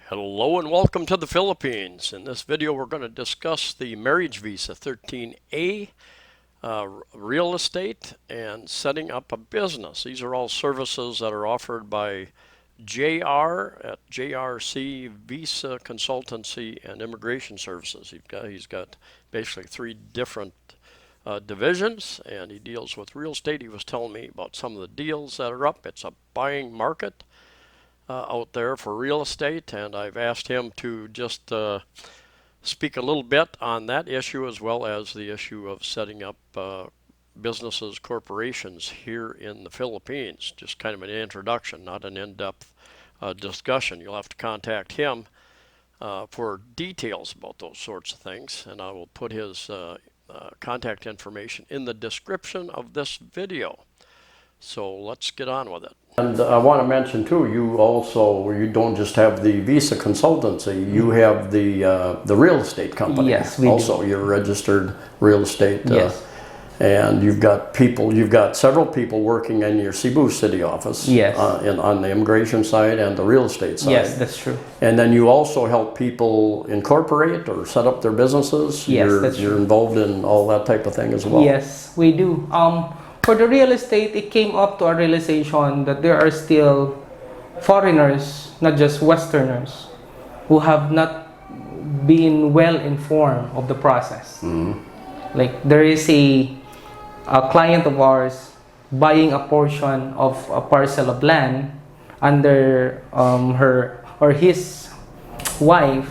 Hello and welcome to the Philippines. In this video, we're going to discuss the marriage visa 13A, real estate, and setting up a business. These are all services that are offered by JR at JRC Visa Consultancy and Immigration Services. He's got basically three different divisions, and he deals with real estate. He was telling me about some of the deals that are up. It's a buying market out there for real estate, and I've asked him to just speak a little bit on that issue as well as the issue of setting up businesses, corporations here in the Philippines. Just kind of an introduction, not an in-depth discussion. You'll have to contact him for details about those sorts of things, and I will put his contact information in the description of this video. So let's get on with it. And I want to mention too, you don't just have the visa consultancy, you have the real estate company. Yes, we also do. You're registered real estate. Yes. And you've got several people working in your Cebu city office. Yes. On the immigration side and the real estate side. Yes, that's true. And then you also help people incorporate or set up their businesses. Yes, that's true. You're involved in all that type of thing as well. Yes, we do. For the real estate, it came up to our realization that there are still foreigners, not just Westerners, who have not been well informed of the process. Mm-hmm. Like there is a client of ours buying a portion of a parcel of land under her or his wife,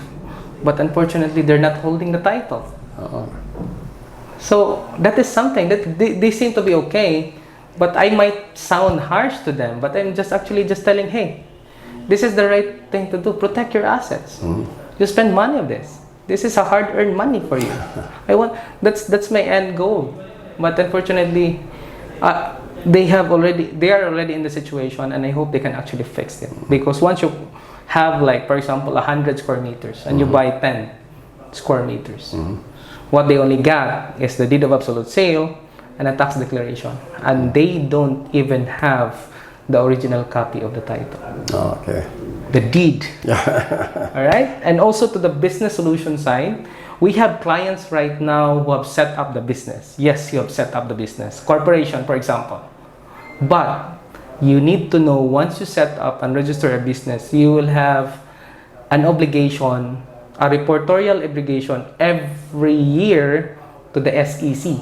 but unfortunately they're not holding the title. Uh-huh. So that is something that they seem to be okay, but I might sound harsh to them, but I'm just telling, hey, this is the right thing to do. Protect your assets. Mm-hmm. You spend money on this. This is a hard-earned money for you. That's my end goal. But unfortunately, they are already in the situation, and I hope they can actually fix it. Because once you have, like, for example, 100 square meters and you buy 10 square meters, what they only got is the deed of absolute sale and a tax declaration, and they don't even have the original copy of the title. Oh, okay. The deed. All right. And also to the business solution side, we have clients right now who have set up the business. Yes, you have set up the business, corporation, for example. But you need to know, once you set up and register a business, you will have an obligation, a reportorial obligation every year to the SEC,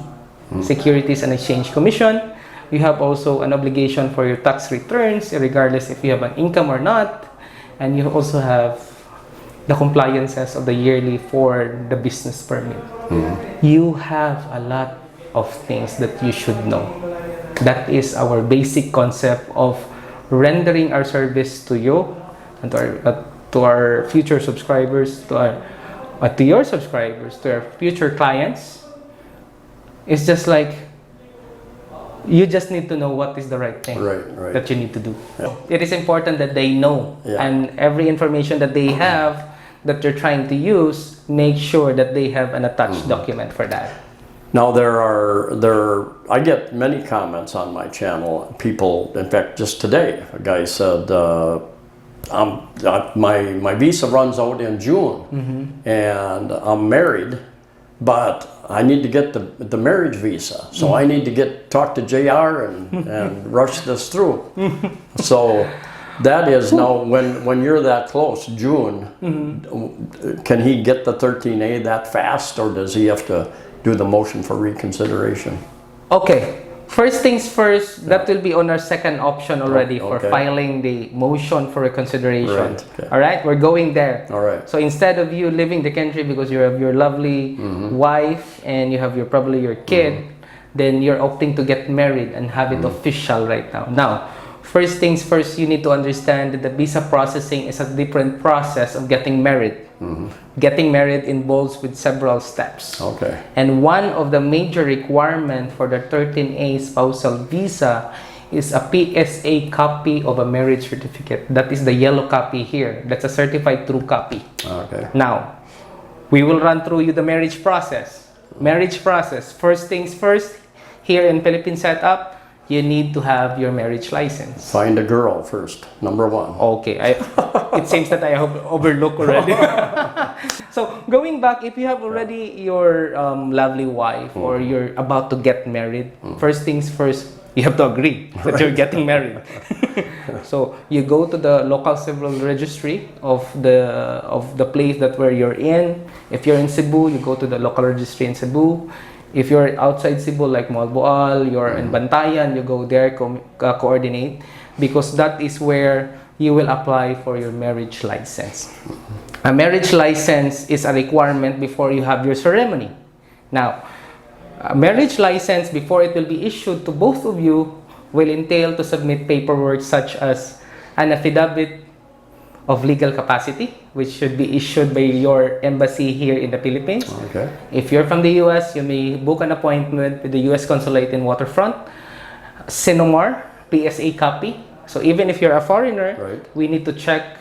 Securities and Exchange Commission. You have also an obligation for your tax returns, regardless if you have an income or not. And you also have the compliances of the yearly for the business permit. You have a lot of things that you should know. That is our basic concept of rendering our service to you and to our future subscribers, to your subscribers, to our future clients. It's just like, you just need to know what is the right thing that you need to do. Yeah. It is important that they know, and every information that they have that they're trying to use, make sure that they have an attached document for that. Now I get many comments on my channel. People, in fact, just today, a guy said, my visa runs out in June, and I'm married, but I need to get the marriage visa. So I need to talk to JR and rush this through. So that is now, when you're that close, June, can he get the 13A that fast, or does he have to do the motion for reconsideration? Okay. First things first, that will be on our second option already for filing the motion for reconsideration. Right. Okay. All right, we're going there. All right. So instead of you leaving the country because you have your lovely wife and you have probably your kid, then you're opting to get married and have it official right now. Now, first things first, you need to understand that the visa processing is a different process of getting married. Getting married involves with several steps. Okay. And one of the major requirements for the 13A spousal visa is a PSA copy of a marriage certificate. That is the yellow copy here. That's a certified true copy. Okay. Now, we will run through you the marriage process. First things first, here in Philippine setup, you need to have your marriage license. Find a girl first, number one. Okay, it seems that I have overlooked already. So going back, if you have already your lovely wife or you're about to get married, first things first, you have to agree that you're getting married. So you go to the local civil registry of the place that where you're in. If you're in Cebu, you go to the local registry in Cebu. If you're outside Cebu, like Malboal, you're in Bantayan, you go there, coordinate, because that is where you will apply for your marriage license. A marriage license is a requirement before you have your ceremony. Now, a marriage license, before it will be issued to both of you, will entail to submit paperwork such as an affidavit of legal capacity, which should be issued by your embassy here in the Philippines. Okay. If you're from the US, you may book an appointment with the US Consulate in Waterfront. Sinomar, PSA copy. So even if you're a foreigner, Right. we need to check,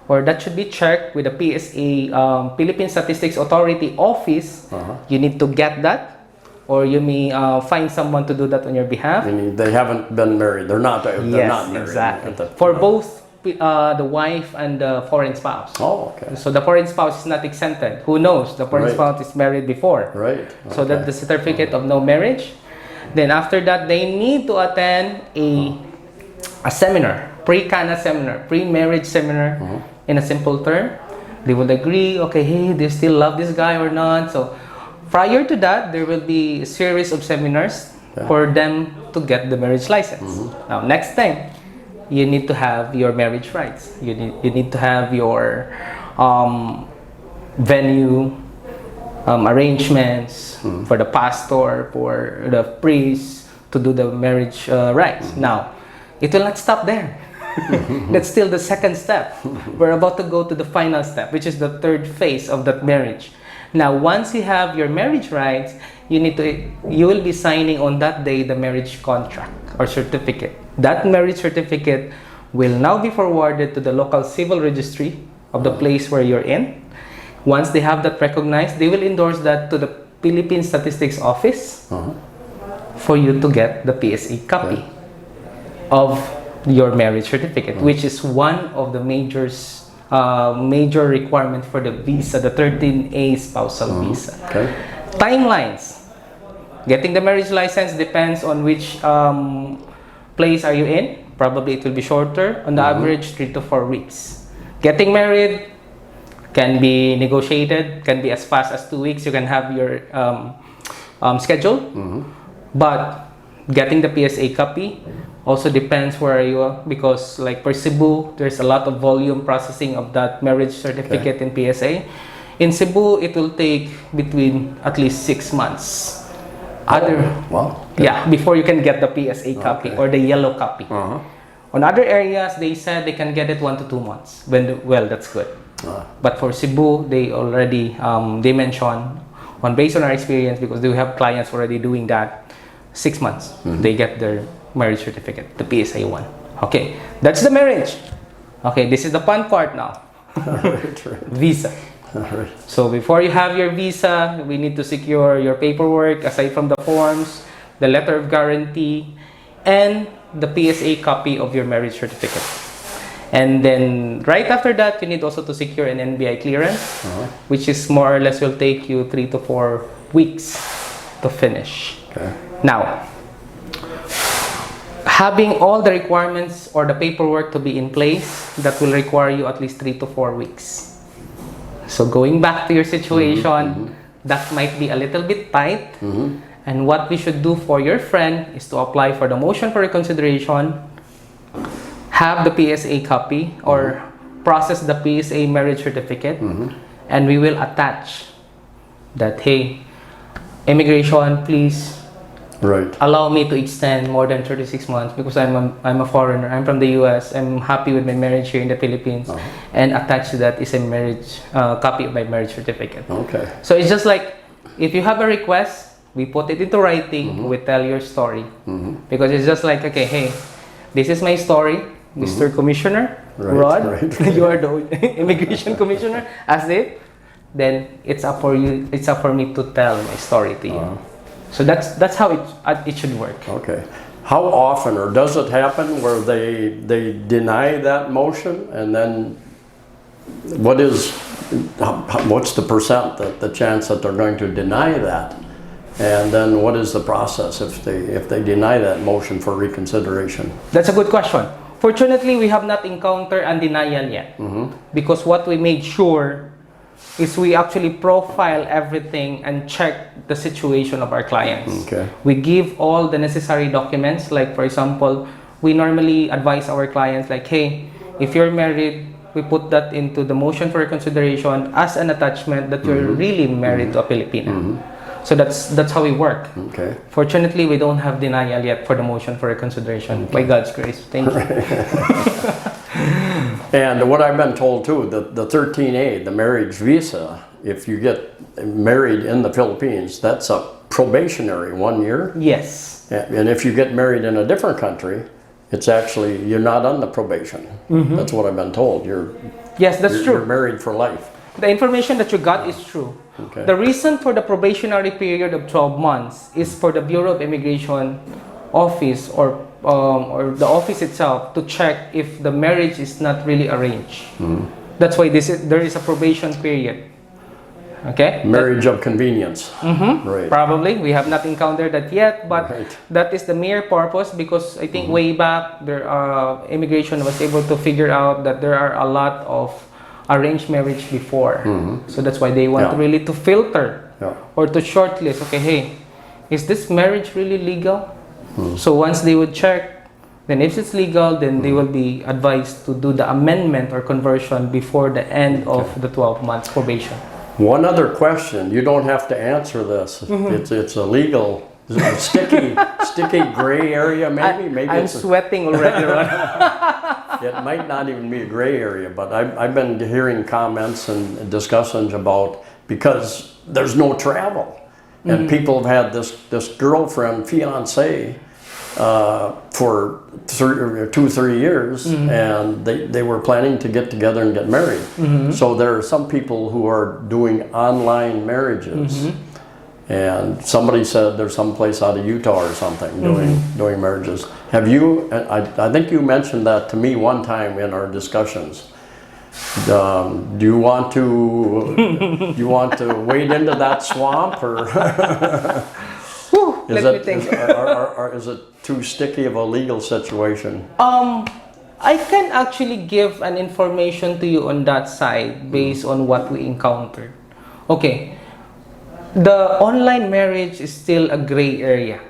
or that should be checked with the PSA, Philippine Statistics Authority office. You need to get that, or you may find someone to do that on your behalf. Meaning they haven't been married. They're not Yes, married. exactly. at the- For both the wife and the foreign spouse. Oh, okay. So the foreign spouse is not exempted. Who knows? The foreign Right. spouse is married before. Right. So that okay. the certificate of no marriage. Then after that, they need to attend a seminar, pre-CANA seminar, pre-marriage seminar. In a simple term, they will agree, okay, hey, do you still love this guy or not? So prior to that, there will be a series of seminars for them to get the marriage license. Now, next thing, you need to have your marriage rights. You need to have your venue, arrangements for the pastor, for the priest to do the marriage rites. Now, it will not stop there. That's still the second step. We're about to go to the final step, which is the third phase of that marriage. Now, once you have your marriage rights, you will be signing on that day the marriage contract or certificate. That marriage certificate will now be forwarded to the local civil registry of the place where you're in. Once they have that recognized, they will endorse that to the Philippine Statistics Office for you to get the PSA copy of your marriage certificate, which is one of the major requirement for the visa, the 13A spousal visa. Okay. Timelines. Getting the marriage license depends on which place are you in. Probably it will be shorter. On the average, 3 to 4 weeks. Getting married can be negotiated, can be as fast as 2 weeks. You can have your schedule. But getting the PSA copy also depends where you are, because like for Cebu, there's a lot of volume processing of that marriage certificate in PSA. In Cebu, it will take between at least 6 months. Wow. Yeah, before you can get the PSA copy or the yellow copy. On other areas, they said they can get it 1 to 2 months. Well, that's good. But for Cebu, they already they mentioned, based on our experience, because they have clients already doing that, 6 months they get their marriage certificate, the PSA one. Okay, that's the marriage. Okay, this is the fun part now. Visa. So before you have your visa, we need to secure your paperwork, aside from the forms, the letter of guarantee, and the PSA copy of your marriage certificate. And then right after that, you need also to secure an NBI clearance, which is more or less will take you 3 to 4 weeks to finish. Now, having all the requirements or the paperwork to be in place, that will require you at least 3 to 4 weeks. So going back to your situation, that might be a little bit tight. And what we should do for your friend is to apply for the motion for reconsideration, have the PSA copy, or process the PSA marriage certificate, and we will attach that, hey, immigration, please allow me to extend more than 36 months because I'm a foreigner. I'm from the US. I'm happy with my marriage here in the Philippines. And attached to that is a marriage copy of my marriage certificate. Okay. So it's just like, if you have a request, we put it into writing, we tell your story. Because it's just like, okay, hey, this is my story, Mr. Commissioner, Rod, you are the immigration commissioner, as if, then it's up for you, it's up for me to tell my story to you. So that's how it should work. Okay. How often, or does it happen where they deny that motion, and then what's the percent, the chance that they're going to deny that, and then what is the process if they deny that motion for reconsideration? That's a good question. Fortunately, we have not encountered a denial yet, because what we made sure is we actually profile everything and check the situation of our clients. Okay. We give all the necessary documents, like for example, we normally advise our clients like, hey, if you're married, we put that into the motion for reconsideration as an attachment that you're really married to a Filipino. So that's how we work. Okay. Fortunately, we don't have denial yet for the motion for reconsideration. By God's grace. Thank you. And what I've been told too, the 13A, the marriage visa, if you get married in the Philippines, that's a probationary 1 year. Yes. And if you get married in a different country, it's actually, you're not on the probation. That's what I've been told. Yes, that's You're true. married for life. The information that you got is true. Okay. The reason for the probationary period of 12 months is for the Bureau of Immigration office or the office itself to check if the marriage is not really arranged. That's why there is a probation period. Okay? Marriage of convenience. Right. Probably. We have not encountered that yet, but Right. that is the mere purpose, because I think way back, immigration was able to figure out that there are a lot of arranged marriage before. So that's why they want really to filter or to shortlist. Okay, hey, is this marriage really legal? So once they would check, then if it's legal, then they will be advised to do the amendment or conversion before the end of the 12 months probation. One other question, you don't have to answer this. It's a legal, sticky gray area maybe? Maybe I'm it's sweating already, Ron. it might not even be a gray area, but I've been hearing comments and discussions about, because there's no travel. And people have had this girlfriend, fiance, for 2-3 years, and they were planning to get together and get married. So there are some people who are doing online marriages. And somebody said there's some place out of Utah or something doing marriages. Have you? I think you mentioned that to me one time in our discussions. Do you want to wade into that swamp, or Let me think. is it too sticky of a legal situation? I can actually give an information to you on that side based on what we encountered. Okay, the online marriage is still a gray area,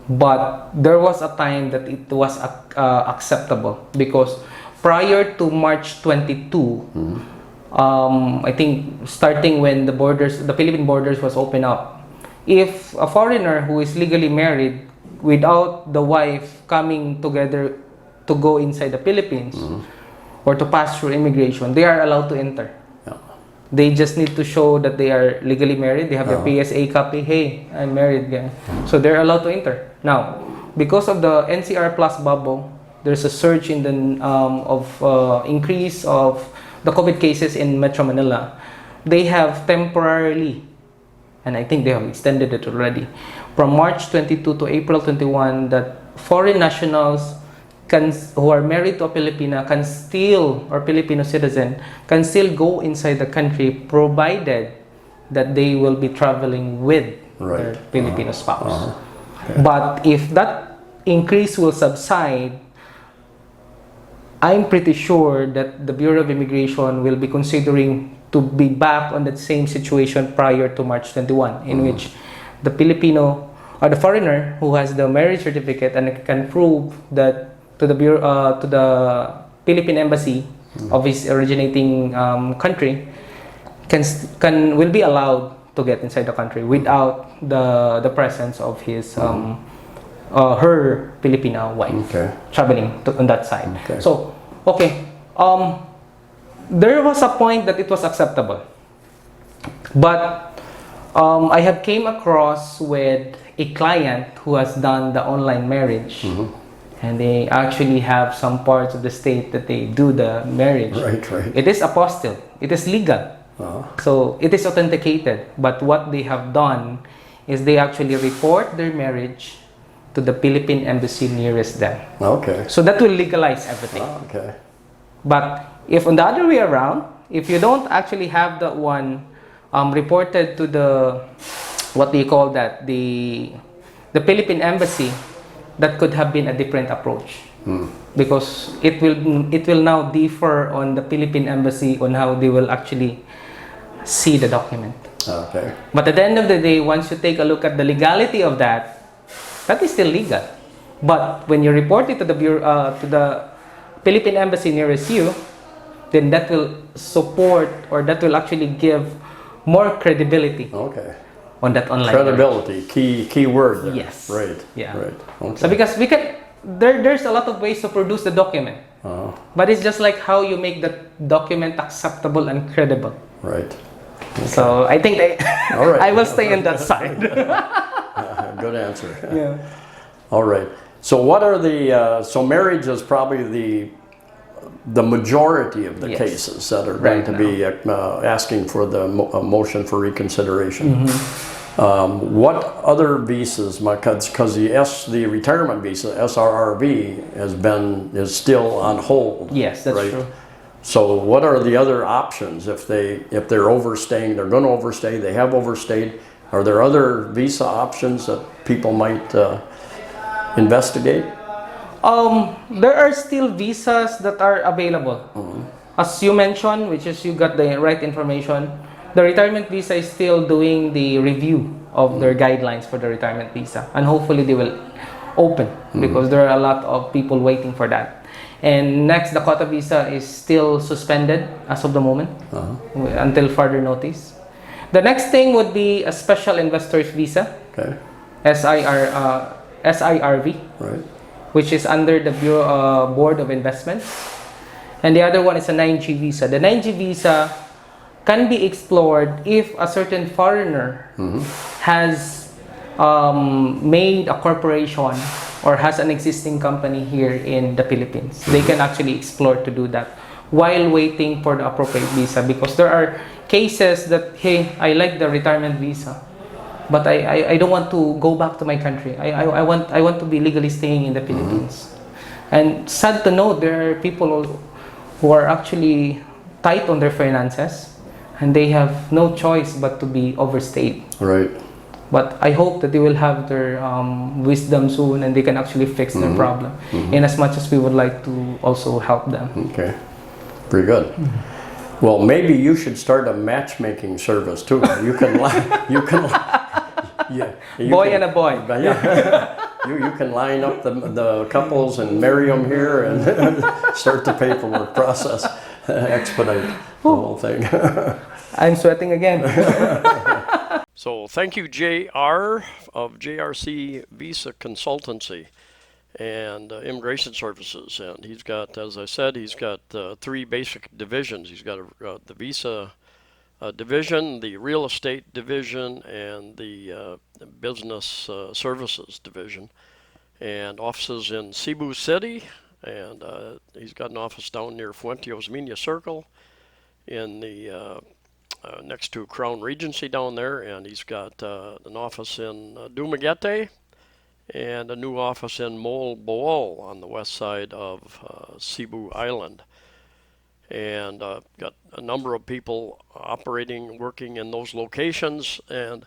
but there was a time that it was acceptable, because prior to March 22, I think starting when the Philippine borders was open up, if a foreigner who is legally married without the wife coming together to go inside the Philippines or to pass through immigration, they are allowed to enter. They just need to show that they are legally married. They have their PSA copy. Hey, I'm married. So they're allowed to enter. Now, because of the NCR Plus bubble, there's a surge in the increase of the COVID cases in Metro Manila. They have temporarily, and I think they have extended it already, from March 22 to April 21, that foreign nationals who are married to a Filipina can still, or Filipino citizen, can still go inside the country, provided that they will be traveling with their Filipino spouse. Okay. But if that increase will subside, I'm pretty sure that the Bureau of Immigration will be considering to be back on that same situation prior to March 21, in which the Filipino or the foreigner who has the marriage certificate and can prove that to the Bureau, to the Philippine Embassy of his originating country, will be allowed to get inside the country without the presence of his her Filipina wife traveling on that side. Okay. So, there was a point that it was acceptable, but I have came across with a client who has done the online marriage, and they actually have some parts of the state that they do the marriage. Right. It is apostille. It is legal. So it is authenticated. But what they have done is they actually report their marriage to the Philippine embassy nearest them. Okay. So that will legalize everything. Okay. But if on the other way around, if you don't actually have that one reported to the, what do you call that, the Philippine embassy, that could have been a different approach. Because it will now differ on the Philippine embassy on how they will actually see the document. Okay. But at the end of the day, once you take a look at the legality of that, that is still legal. But when you report it to the to the Philippine embassy nearest you, then that will support, or that will actually give more credibility Okay. on that online Credibility, key word there. Yes. Right. Yeah. Right. Okay. So because we can, there's a lot of ways to produce the document, but it's just like how you make the document acceptable and credible. Right. So I think All right. I will stay on that side. Good answer. Yeah. All right. So what are the so marriage is probably the majority of the Yes. cases that are going Right to be asking for the motion for reconsideration. What other visas? Because the retirement visa SRRV is still on hold. Yes, that's right? true. So what are the other options if they're overstaying? They're going to overstay. They have overstayed. Are there other visa options that people might investigate? There are still visas that are available. As you mentioned, which is you got the right information, the retirement visa is still doing the review of their guidelines for the retirement visa. And hopefully they will open because there are a lot of people waiting for that. And next, the quota visa is still suspended as of the moment until further notice. The next thing would be a special investors visa, Okay. SIRV, Right. which is under the Board of Investments. And the other one is a 9G visa. The 9G visa can be explored if a certain foreigner has made a corporation or has an existing company here in the Philippines. They can actually explore to do that while waiting for the appropriate visa, because there are cases that, hey, I like the retirement visa, but I don't want to go back to my country. I want to be legally staying in the Philippines. And sad to note, there are people who are actually tight on their finances, and they have no choice but to be overstayed. Right. But I hope that they will have their wisdom soon, and they can actually fix their problem. In as much as we would like to also help them. Okay. Very good. Well, maybe you should start a matchmaking service too. You can Boy and a boy. Yeah. You can line up the couples and marry them here and start the paperwork process, expedite the whole thing. I'm sweating again. So thank you, JR of JRC Visa Consultancy and Immigration Services. And he's got, as I said, he's got three basic divisions. He's got the Visa division, the Real Estate division, and the Business Services division. And offices in Cebu City, and he's got an office down near Fuentios Minya Circle in the next to Crown Regency down there, and he's got an office in Dumaguete and a new office in Mole Boal on the west side of Cebu Island. And got a number of people working in those locations. And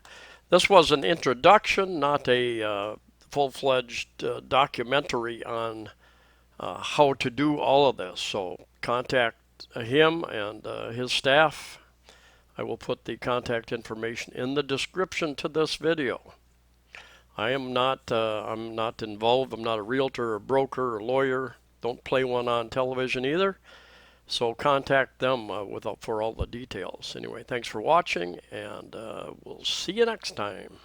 this was an introduction, not a full-fledged documentary on how to do all of this. So contact him and his staff. I will put the contact information in the description to this video. I'm not involved. I'm not a realtor or broker or lawyer. Don't play one on television either. So contact them for all the details. Anyway, thanks for watching, and we'll see you next time.